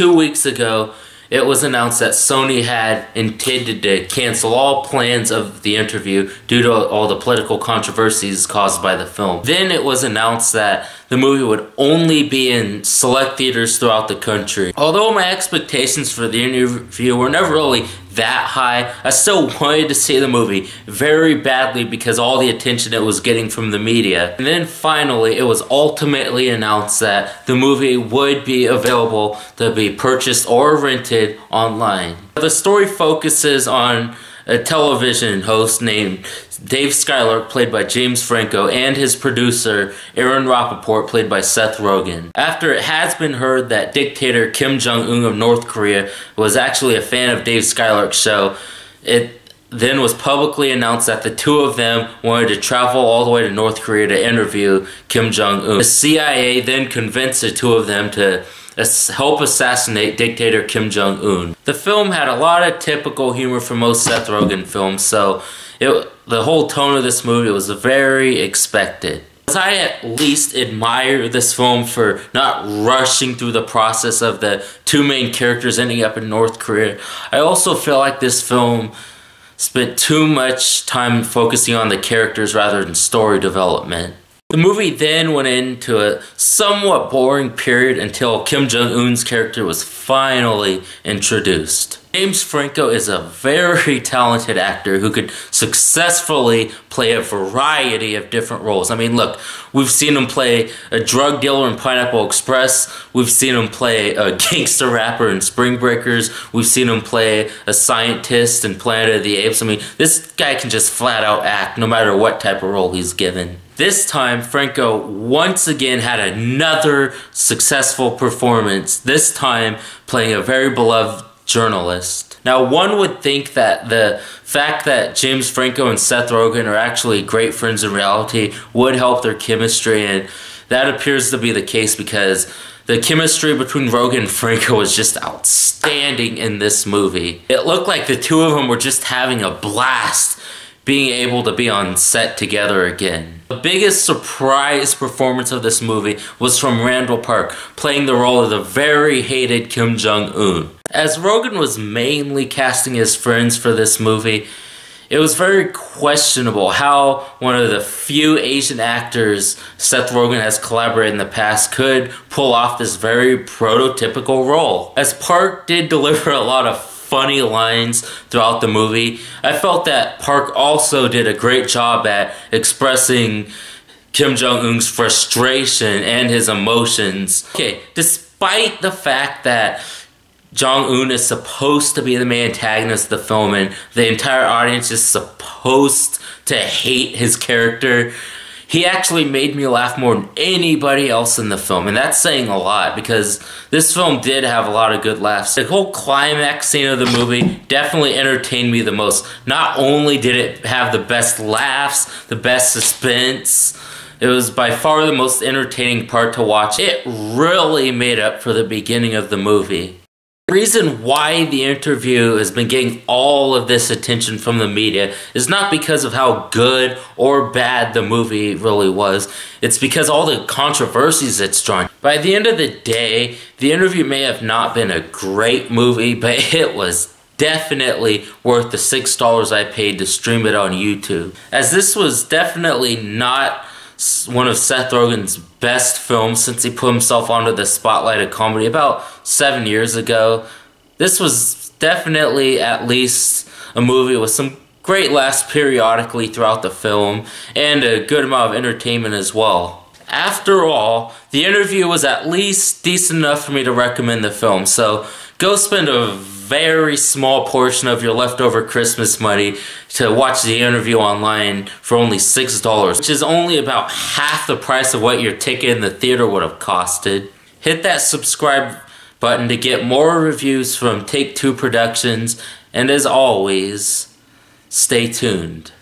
2 weeks ago, it was announced that Sony had intended to cancel all plans of the interview due to all the political controversies caused by the film. Then it was announced that the movie would only be in select theaters throughout the country. Although my expectations for the interview were never really that high, I still wanted to see the movie very badly because all the attention it was getting from the media. And then finally, it was ultimately announced that the movie would be available to be purchased or rented online. The story focuses on a television host named Dave Skylark, played by James Franco, and his producer, Aaron Rappaport, played by Seth Rogen. After it has been heard that dictator Kim Jong-un of North Korea was actually a fan of Dave Skylark's show, it then was publicly announced that the two of them wanted to travel all the way to North Korea to interview Kim Jong-un. The CIA then convinced the two of them to help assassinate dictator Kim Jong-un. The film had a lot of typical humor from most Seth Rogen films, so the whole tone of this movie was very expected. I at least admire this film for not rushing through the process of the two main characters ending up in North Korea. I also feel like this film spent too much time focusing on the characters rather than story development. The movie then went into a somewhat boring period until Kim Jong-un's character was finally introduced. James Franco is a very talented actor who could successfully play a variety of different roles. I mean, look, we've seen him play a drug dealer in Pineapple Express, we've seen him play a gangster rapper in Spring Breakers, we've seen him play a scientist in Planet of the Apes. I mean, this guy can just flat out act no matter what type of role he's given. This time, Franco once again had another successful performance, this time playing a very beloved journalist. Now, one would think that the fact that James Franco and Seth Rogen are actually great friends in reality would help their chemistry, and that appears to be the case because the chemistry between Rogen and Franco was just outstanding in this movie. It looked like the two of them were just having a blast being able to be on set together again. The biggest surprise performance of this movie was from Randall Park, playing the role of the very hated Kim Jong-un. As Rogen was mainly casting his friends for this movie, it was very questionable how one of the few Asian actors Seth Rogen has collaborated in the past could pull off this very prototypical role. As Park did deliver a lot of funny lines throughout the movie, I felt that Park also did a great job at expressing Kim Jong-un's frustration and his emotions. Okay, despite the fact that Jong-un is supposed to be the main antagonist of the film and the entire audience is supposed to hate his character, he actually made me laugh more than anybody else in the film, and that's saying a lot because this film did have a lot of good laughs. The whole climax scene of the movie definitely entertained me the most. Not only did it have the best laughs, the best suspense, it was by far the most entertaining part to watch. It really made up for the beginning of the movie. The reason why the interview has been getting all of this attention from the media is not because of how good or bad the movie really was. It's because all the controversies it's drawn. By the end of the day, the interview may have not been a great movie, but it was definitely worth the $6 I paid to stream it on YouTube. As this was definitely not one of Seth Rogen's best films since he put himself onto the spotlight of comedy about 7 years ago. This was definitely at least a movie with some great laughs periodically throughout the film and a good amount of entertainment as well. After all, the interview was at least decent enough for me to recommend the film, so go spend a very small portion of your leftover Christmas money to watch the interview online for only $6, which is only about half the price of what your ticket in the theater would have costed. Hit that subscribe button to get more reviews from Take Two Productions, and as always, stay tuned.